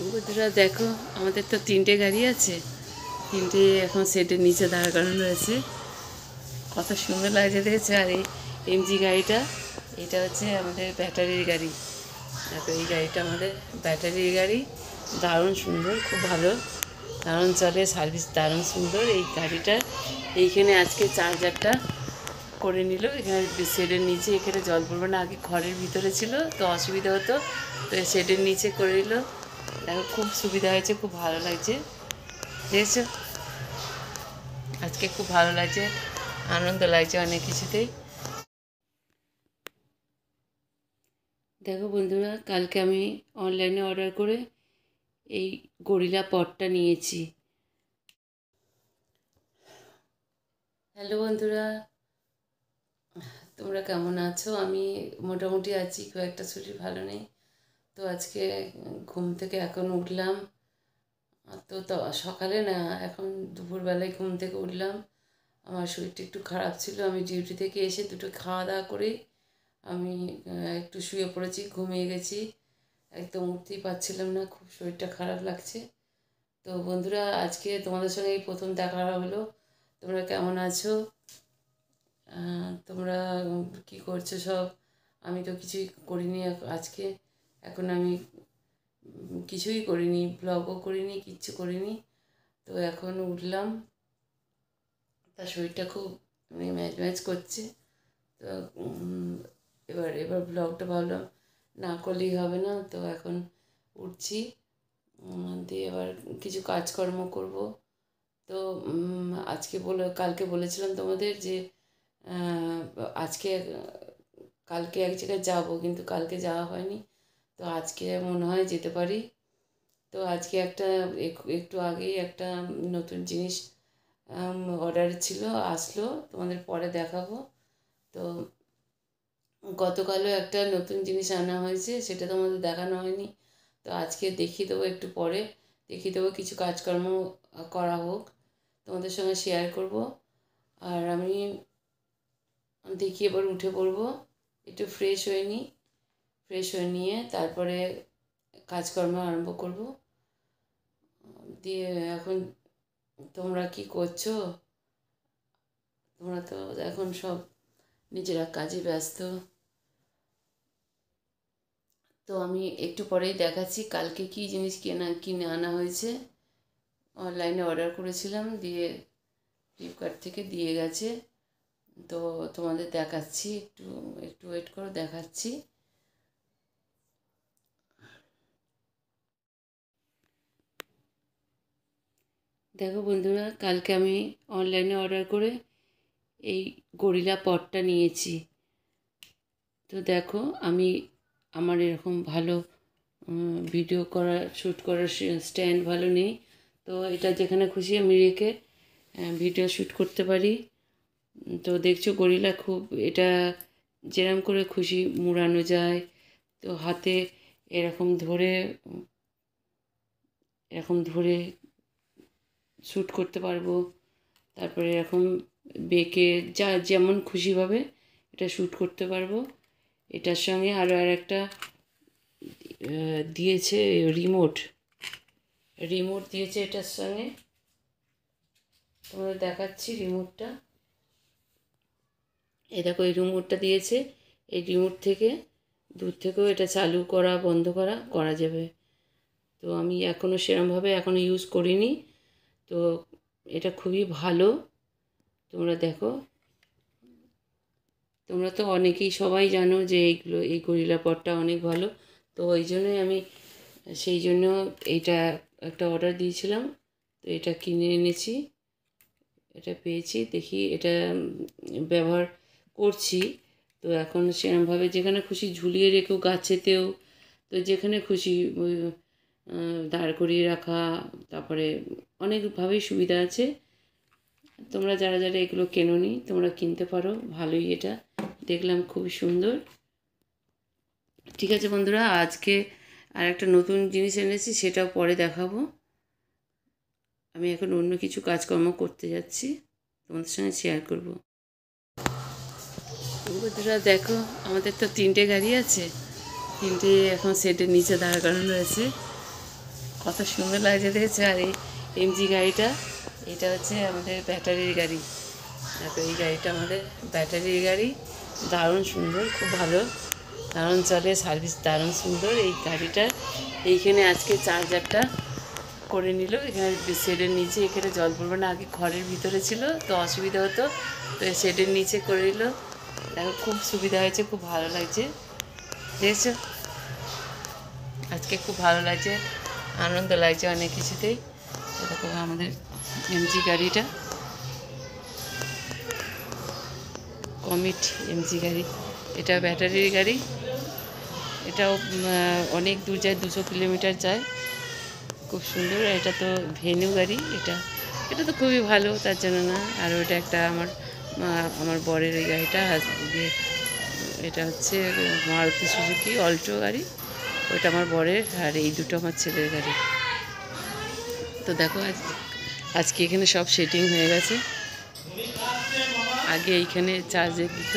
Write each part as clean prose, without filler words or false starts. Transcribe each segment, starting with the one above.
বন্ধুরা দেখো, আমাদের তো 3টে গাড়ি আছে, 3টে এখন শেডের নিচে দাঁড় করানো রয়েছে। কত সুন্দর লাগছে দেখেছো। আর এই এমজি গাড়িটা, এটা হচ্ছে আমাদের ব্যাটারির গাড়ি। দেখো, এই গাড়িটা আমাদের ব্যাটারির গাড়ি, দারুণ সুন্দর, খুব ভালো, দারুণ চলে, সার্ভিস দারুণ সুন্দর। এই গাড়িটা এইখানে আজকে চার্জারটা করে নিল, এখানে শেডের নিচে, এখানে জল পড়বে না। আগে ঘরের ভিতরে ছিল তো অসুবিধা হতো, তো শেডের নিচে করে নিল। দেখো, খুব সুবিধা হয়েছে, খুব ভালো লাগছে দেখেছো। আজকে খুব ভালো লাগছে, আনন্দ লাগছে অনেক কিছুতেই। দেখো বন্ধুরা, কালকে আমি অনলাইনে অর্ডার করে এই গরিলা পটটা নিয়েছি। হ্যালো বন্ধুরা, তোমরা কেমন আছো? আমি মোটামুটি আছি, খুব একটা শরীর ভালো নেই। তো আজকে ঘুম থেকে এখন উঠলাম, তো সকালে না, এখন দুপুরবেলায় ঘুম থেকে উঠলাম। আমার শরীরটা একটু খারাপ ছিল, আমি ডিউটি থেকে এসে দুটো খাওয়া দাওয়া করে আমি একটু শুয়ে পড়েছি, ঘুমিয়ে গেছি, একদম উঠতেই পারছিলাম না, খুব শরীরটা খারাপ লাগছে। তো বন্ধুরা, আজকে তোমাদের সঙ্গে এই প্রথম দেখা হলো। তোমরা কেমন আছো? তোমরা কি করছো সব? আমি তো কিছুই করিনি আজকে, এখন আমি কিছুই করিনি, ব্লগও করিনি, কিচ্ছু করিনি। তো এখন উঠলাম, তার শরীরটা খুব ম্যাচ ম্যাচ করছে। তো এবার ব্লগটা ভাবলাম না করলেই হবে না, তো এখন উঠছি, দিয়ে এবার কিছু কাজকর্ম করব। তো কালকে বলেছিলাম তোমাদের যে আজকে কালকে এক জায়গায় যাবো, কিন্তু কালকে যাওয়া হয়নি। তো আজকে মনে হয় যেতে পারি। তো আজকে একটু আগেই একটা নতুন জিনিস অর্ডার ছিল, আসলো, তোমাদের পরে দেখাবো। তো গতকালও একটা নতুন জিনিস আনা হয়েছে, সেটা তোমাদের দেখানো হয়নি। তো আজকে দেখিয়ে দেবো, একটু পরে দেখিয়ে দেবো, কিছু কাজকর্ম করা হোক, তোমাদের সঙ্গে শেয়ার করব। আর আমি দেখি এবার উঠে পড়বো, একটু ফ্রেশ হয়ে নিই, ফ্রেশ হয়ে নিয়ে তারপরে কাজকর্ম আরম্ভ করব। দিয়ে এখন তোমরা কি করছো? তোমরা তো এখন সব নিজেরা কাজে ব্যস্ত। তো আমি একটু পরেই দেখাচ্ছি কালকে কী জিনিস কিনে আনা হয়েছে। অনলাইনে অর্ডার করেছিলাম, দিয়ে ফ্লিপকার্ট থেকে দিয়ে গেছে। তো তোমাদের দেখাচ্ছি, একটু একটু ওয়েট করো, দেখাচ্ছি। দেখো বন্ধুরা, কালকে আমি অনলাইনে অর্ডার করে এই গরিলা পটটা নিয়েছি। তো দেখো, আমার এরকম ভালো ভিডিও শ্যুট করার স্ট্যান্ড ভালো নেই। তো এটা যেখানে খুশি আমি রেখে ভিডিও শ্যুট করতে পারি। তো দেখছো, গরিলা খুব, এটা যেরকম করে খুশি মুড়ানো যায়। তো হাতে এরকম ধরে শ্যুট করতে পারবো। তারপরে এরকম বেঁকে যেমন খুশিভাবে এটা শ্যুট করতে পারবো। এটার সঙ্গে আরও একটা দিয়েছে, রিমোট দিয়েছে এটার সঙ্গে, তোমাদের দেখাচ্ছি রিমোটটা। এই দেখো, এই রিমোটটা দিয়েছে, এই রিমোট থেকে দূর থেকেও এটা চালু করা বন্ধ করা যাবে। তো আমি সেরমভাবে ইউজ করিনি। তো এটা খুবই ভালো। তোমরা দেখো, তোমরা তো অনেকেই সবাই জানো যে এই গরিলা পটটা অনেক ভালো। তো ওই জন্যই আমি সেই জন্য এইটা একটা অর্ডার দিয়েছিলাম। তো এটা কিনে এনেছি, এটা পেয়েছি, দেখি এটা ব্যবহার করছি। তো এখন সেরকমভাবে যেখানে খুশি ঝুলিয়ে রেখেও, গাছেতেও, তো যেখানে খুশি দাঁড় করিয়ে রাখা, তারপরে অনেকভাবেই সুবিধা আছে। তোমরা যারা যারা এগুলো কেনোনি, তোমরা কিনতে পারো, ভালোই, এটা দেখলাম খুবই সুন্দর। ঠিক আছে বন্ধুরা, আজকে আর একটা নতুন জিনিস এনেছি, সেটাও পরে দেখাবো। আমি এখন অন্য কিছু কাজকর্ম করতে যাচ্ছি, তোমাদের সঙ্গে শেয়ার করব। বন্ধুরা দেখো, আমাদের তো 3টে গাড়ি আছে, 3টে এখন শেডের নিচে দাঁড় করানো রয়েছে। কত সুন্দর লাগছে দেখেছে। আর এই এমজি গাড়িটা, এটা হচ্ছে আমাদের ব্যাটারির গাড়ি। দেখো এই গাড়িটা আমাদের ব্যাটারির গাড়ি, দারুণ সুন্দর, খুব ভালো, দারুণ চলে, সার্ভিস দারুণ সুন্দর এই গাড়িটার। এইখানে আজকে চার্জারটা করে নিল, এখানে শেডের নিচে, এখানে জল পড়বে না, আগে ঘরের ভিতরে ছিল তো অসুবিধা হতো, তো শেডের নিচে করে নিল। দেখো খুব সুবিধা হয়েছে, খুব ভালো লাগছে, দেখেছো? আজকে খুব ভালো লাগছে, আনন্দ লাগছে অনেক কিছুতেই। দেখো আমাদের এমজি গাড়িটা, কমিট এমজি গাড়ি, এটা ব্যাটারির গাড়ি, এটাও অনেক দূর যায়, 200 কিলোমিটার যায়, খুব সুন্দর। এটা তো ভেনু গাড়ি, এটা এটা তো খুবই ভালো, তার জন্য না। আর ওটা একটা আমার বরের এই গাড়িটা, এটা হচ্ছে মারুতি সুজুকি অল্টো গাড়ি, ওইটা আমার বরের, আর এই দুটো আমার ছেলের গাড়ি। তো দেখো আজকে এখানে সব সেটিং হয়ে গেছে। আগে এইখানে চার্জে দিত,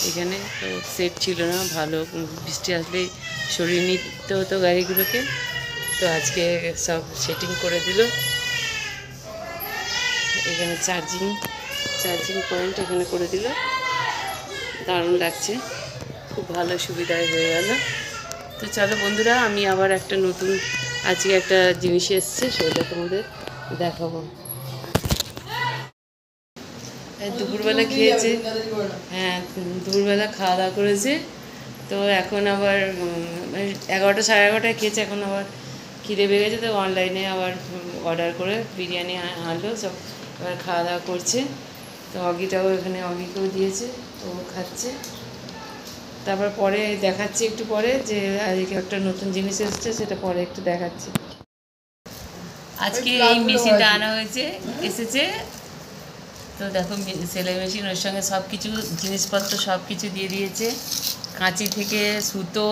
এখানে তো সেট ছিল না ভালো, বৃষ্টি আসলেই সরিয়ে নিতে হতো গাড়িগুলোকে, তো আজকে সব সেটিং করে দিল। এখানে চার্জিং পয়েন্ট এখানে করে দিল, দারুণ লাগছে, খুব ভালো সুবিধায় হয়ে গেল। তো চলো বন্ধুরা, আমি আবার একটা নতুন আজকে একটা জিনিস এসছে, সেটা তোমাদের দেখাবো। দুপুরবেলা খেয়েছে, হ্যাঁ দুপুরবেলা খাওয়া দাওয়া করেছে, তো এখন আবার 11টা সাড়ে 11টায় খেয়েছে, এখন আবার খিদে পেয়ে গেছে, তো অনলাইনে আবার অর্ডার করে বিরিয়ানি আনলো, সব এবার খাওয়া দাওয়া করছে। তো অগিটাও এখানে, অগিকেও দিয়েছে, তো খাচ্ছে। তারপর পরে দেখাচ্ছি একটু পরে, যে আজকে একটা নতুন জিনিস এসেছে, সেটা পরে একটু দেখাচ্ছি। আজকে এই মেশিনটা আনা হয়েছে, এসেছে, তো দেখো সেলাই মেশিন, ওর সঙ্গে সব কিছু জিনিসপত্র সব কিছু দিয়ে দিয়েছে, কাঁচি থেকে সুতো,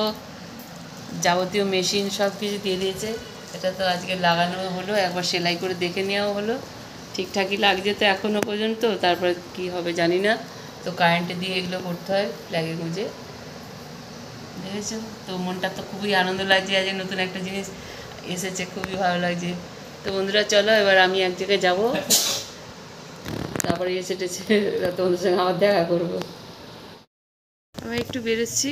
যাবতীয় মেশিন সব কিছু দিয়ে দিয়েছে। এটা তো আজকে লাগানো হলো, একবার সেলাই করে দেখে নেওয়া হলো, ঠিকঠাকই লাগছে তো এখনও পর্যন্ত, তারপর কি হবে জানি না। তো কারেন্টে দিয়ে এগুলো করতে হয়, ফ্ল্যাগে গুঁজে, দেখেছো? তো মনটা তো খুবই আনন্দ লাগছে, আজ নতুন একটা জিনিস এসেছে, খুবই ভালো লাগছে। তো বন্ধুরা চলো, এবার আমি এক জায়গায় যাবো, তারপরে এসে টেসে তোমাদের সঙ্গে আবার দেখা করবো। আমি একটু বেরোচ্ছি,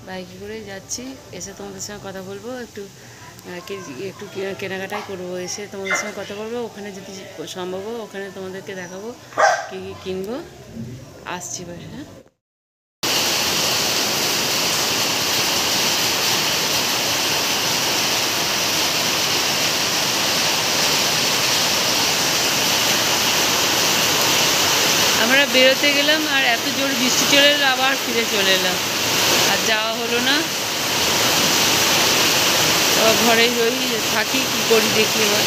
বাইকে করে যাচ্ছি, এসে তোমাদের সঙ্গে কথা বলবো, একটু একটু কেনাকাটাই করবো, এসে তোমাদের সঙ্গে কথা বলবো, ওখানে যদি সম্ভব হয় ওখানে তোমাদেরকে দেখাবো কী কী কিনবো। আসছি এবার, হ্যাঁ। আমরা বেরোতে গেলাম, আর এত জোর বৃষ্টি চলে এলো, আবার ফিরে চলে এলাম, আর যাওয়া হলো না, আবার ঘরেই রই, থাকি, কী করি দেখি এবার।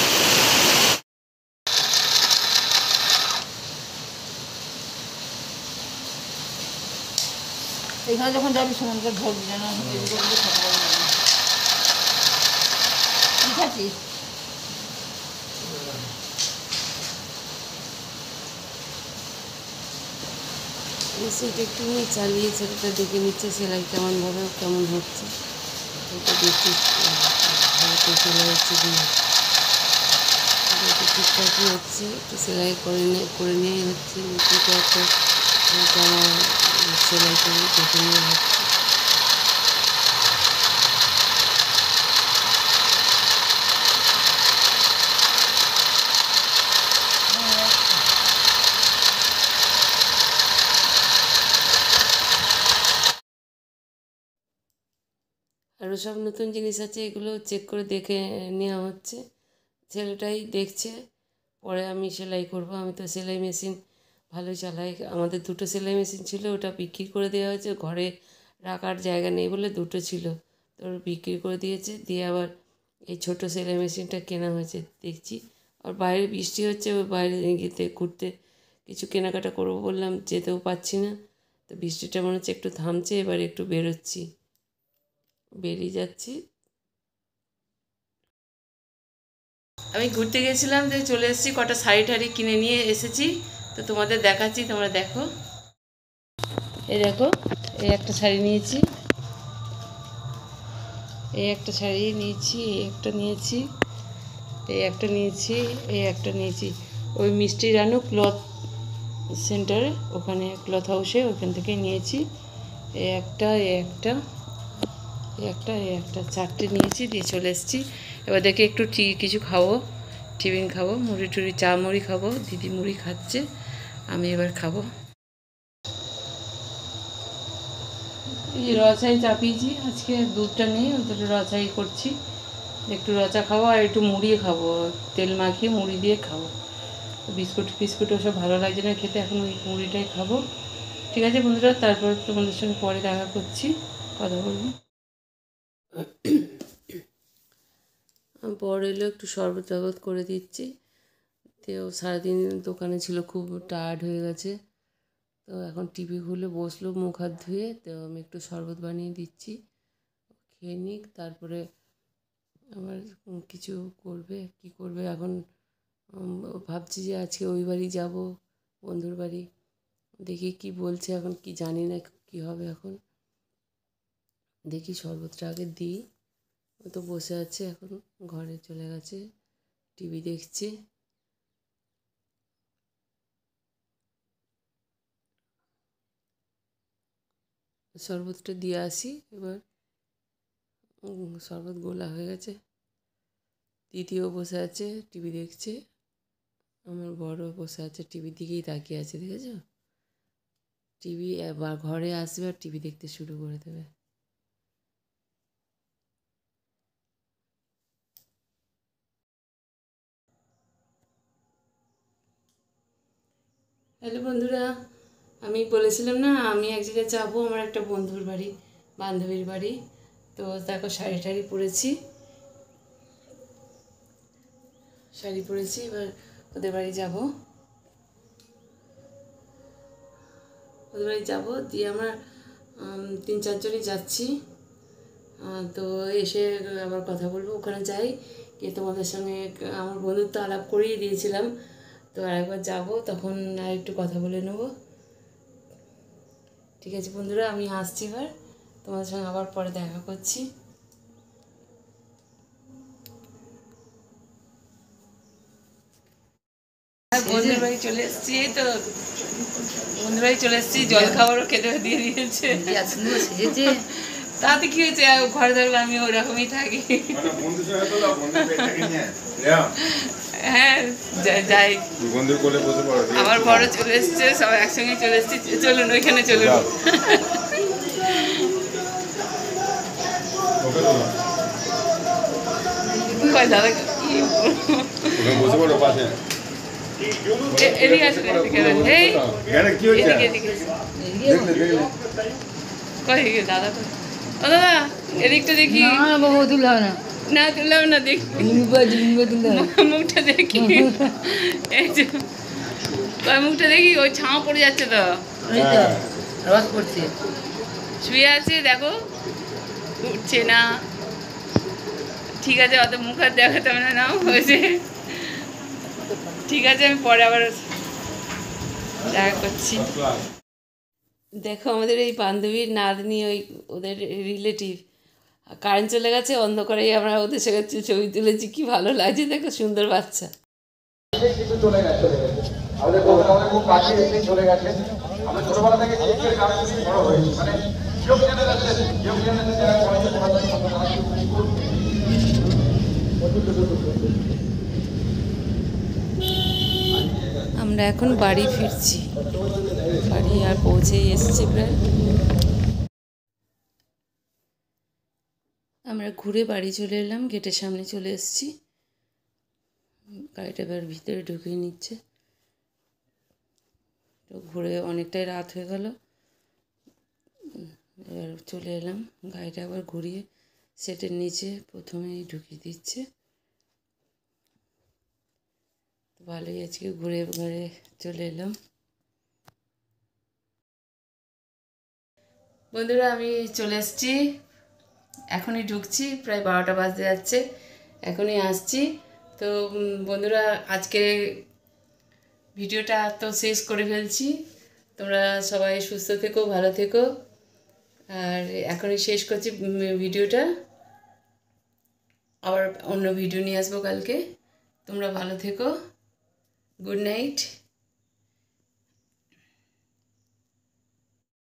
এখানে যখন যাবি সেখানকার ধরবি যেন ঠিক আছে। সেটা একটু চালিয়ে ছেলেটা দেখে নিচ্ছে সেলাই কেমন হচ্ছে, এটা দেখছি সেলাই হচ্ছে কি ঠিকঠাকই হচ্ছে, একটু সেলাই করে নেওয়াই হচ্ছে, নিচেটা একটা জামা সেলাই করে দেখে নেওয়া হচ্ছে। আরও সব নতুন জিনিস আছে, এগুলো চেক করে দেখে নেওয়া হচ্ছে, ছেলেটাই দেখছে, পরে আমি সেলাই করব। আমি তো সেলাই মেশিন ভালোই চালাই, আমাদের দুটো সেলাই মেশিন ছিল, ওটা বিক্রি করে দেওয়া হয়েছে, ঘরে রাখার জায়গা নেই বলে দুটো ছিল, তো বিক্রি করে দিয়েছে, দিয়ে আবার এই ছোটো সেলাই মেশিনটা কেনা হয়েছে। দেখছি, আর বাইরে বৃষ্টি হচ্ছে, বাইরে গিয়ে ঘুরতে কিছু কেনাকাটা করবো বললাম, যেতেও পারছি না, তো বৃষ্টিটা মনে হচ্ছে একটু থামছে, এবার একটু বেরোচ্ছি, বেরিয়ে যাচ্ছি। আমি ঘুরতে গেছিলাম, যে চলে এসেছি, কটা শাড়ি টাড়ি কিনে নিয়ে এসেছি, তো তোমাদের দেখাচ্ছি, তোমরা দেখো। এই দেখো, এই একটা শাড়ি নিয়েছি, এই একটা শাড়ি নিয়েছি, এই একটা নিয়েছি, এই একটা নিয়েছি, এই একটা নিয়েছি ওই মিষ্টি রানু ক্লথ সেন্টারে, ওখানে ক্লথ হাউসে, ওখান থেকে নিয়েছি। এই একটা, এই একটা, এই একটা, এই একটা, 4টে নিয়েছি, দিয়ে চলে এসেছি। এবার দেখে একটু কিছু খাবো, টিফিন খাবো, মুড়ি টুড়ি, চা মুড়ি খাবো। দিদি মুড়ি খাচ্ছে, আমি এবার খাবো। এই রচাই চাপিয়েছি, আজকে দুধটা নেই, ওদের রচাই করছি। একটু রচা খাবো আর একটু মুড়ি খাবো, তেল মাখিয়ে মুড়ি দিয়ে খাবো। বিস্কুট ফিস্কুট ওসব ভালো লাগছে না খেতে, এখন ওই মুড়িটাই খাবো। ঠিক আছে বন্ধুরা, তারপর তোমাদের সঙ্গে পরে দেখা করছি, কথা বলবো। বড় এলো, একটু শরবত টরবত করে দিচ্ছি। তো সারাদিন দোকানে ছিল, খুব টায়ার্ড হয়ে গেছে। তো এখন টিভি খুলে বসলো মুখ হাত ধুয়ে, তো আমি একটু শরবত বানিয়ে দিচ্ছি, খেয়ে নিক। তারপরে আবার কিছু করবে, কি করবে এখন। ভাবছি যে আজকে ওই বাড়ি যাব, বন্ধুর বাড়ি। দেখি কি বলছে, এখন কি জানি না কি হবে। এখন দেখি শরবতটা আগে দিই। ও তো বসে আছে, এখন ঘরে চলে গেছে, টিভি দেখছে। শরবতটা দিয়ে আসি এবার। শরবত গোলা হয়ে গেছে। দিদিও বসে আছে, টিভি দেখছে। আমার বড় বসে আছে, টিভির দিকেই তাকিয়ে আছে, দেখেছ? টিভি আবার ঘরে আসবে আর টিভি দেখতে শুরু করে দেবে। হ্যালো বন্ধুরা, আমি বলেছিলাম না আমি এক জায়গায় যাবো, আমার একটা বন্ধুর বাড়ি, বান্ধবীর বাড়ি। তো দেখো শাড়ি টাড়ি পরেছি, শাড়ি পরেছি, এবার ওদের বাড়ি যাব। ওদের বাড়ি যাবো, দিয়ে আমরা 3-4 জনই যাচ্ছি। তো এসে আবার কথা বলবো, ওখানে যাই গিয়ে তোমাদের সঙ্গে আমার বন্ধুত্ব আলাপ করিয়ে দিয়েছিলাম। তো আরেকবার যাব, তখন আর একটু কথা বলে নেব। ঠিক আছে বন্ধুরা, আমি আসছি, এবার তোমাদের সঙ্গে আবার পরে দেখা করছি। বন্ধুর বাড়ি চলে এসেছি, এই তো বন্ধুর বাড়ি চলে এসেছি, জল খাবারও খেতে দিয়ে দিয়েছে। তাতে কি হয়েছে, ঘরে ধরলে আমি ওরকমই থাকি। হ্যাঁ যাই, আমার বড় চলে এসছে, সবাই একসঙ্গে চলে এসছি। চলুন ওইখানে চলুন। দাদা এদিকে আসলে, দাদা তো, ও দাদা এদিকটা দেখি। না তুললাম না, দেখি মুখটা দেখি, এই যে মুখটা দেখি, ওই ছাঁ পড়ে যাচ্ছে তো, রস পড়ছে, শুয়ে আছে, দেখো উঠছে না। ঠিক আছে, অত মুখ হাত দেখাতে হবে না, হয়েছে। ঠিক আছে, আমি পরে আবার দেখা করছি। দেখো আমাদের এই বান্ধবীর নাতনি, ওই ওদের রিলেটিভ, কারেন্ট চলে গেছে, অন্ধকারেই আমরা ওদের সঙ্গে ছবি তুলেছি, কি ভালো লাগছে, দেখো সুন্দর বাচ্চা। আমরা এখন বাড়ি ফিরছি, বাড়ি আর পৌঁছেই এসেছি প্রায়। আমরা ঘুরে বাড়ি চলে এলাম, গেটের সামনে চলে এসেছি। গাড়িটা এবার ভিতরে ঢুকিয়ে নিচ্ছে। তো ঘুরে অনেকটাই রাত হয়ে গেল, এবার চলে এলাম। গাড়িটা আবার ঘুরিয়ে সেটের নিচে প্রথমেই ঢুকিয়ে দিচ্ছে। ভালোই আজকে ঘুরে ঘুরে চলে এলাম। বন্ধুরা আমি চলে এসেছি, এখনই ঢুকছি, প্রায় 12টা বাজতে যাচ্ছে, এখনই আসছি। তো বন্ধুরা আজকে ভিডিওটা তো শেষ করে ফেলছি। তোমরা সবাই সুস্থ থেকো, ভালো থেকো। আর এখনই শেষ করছি ভিডিওটা। আবার অন্য ভিডিও নিয়ে আসবো কালকে। তোমরা ভালো থেকো। Good night.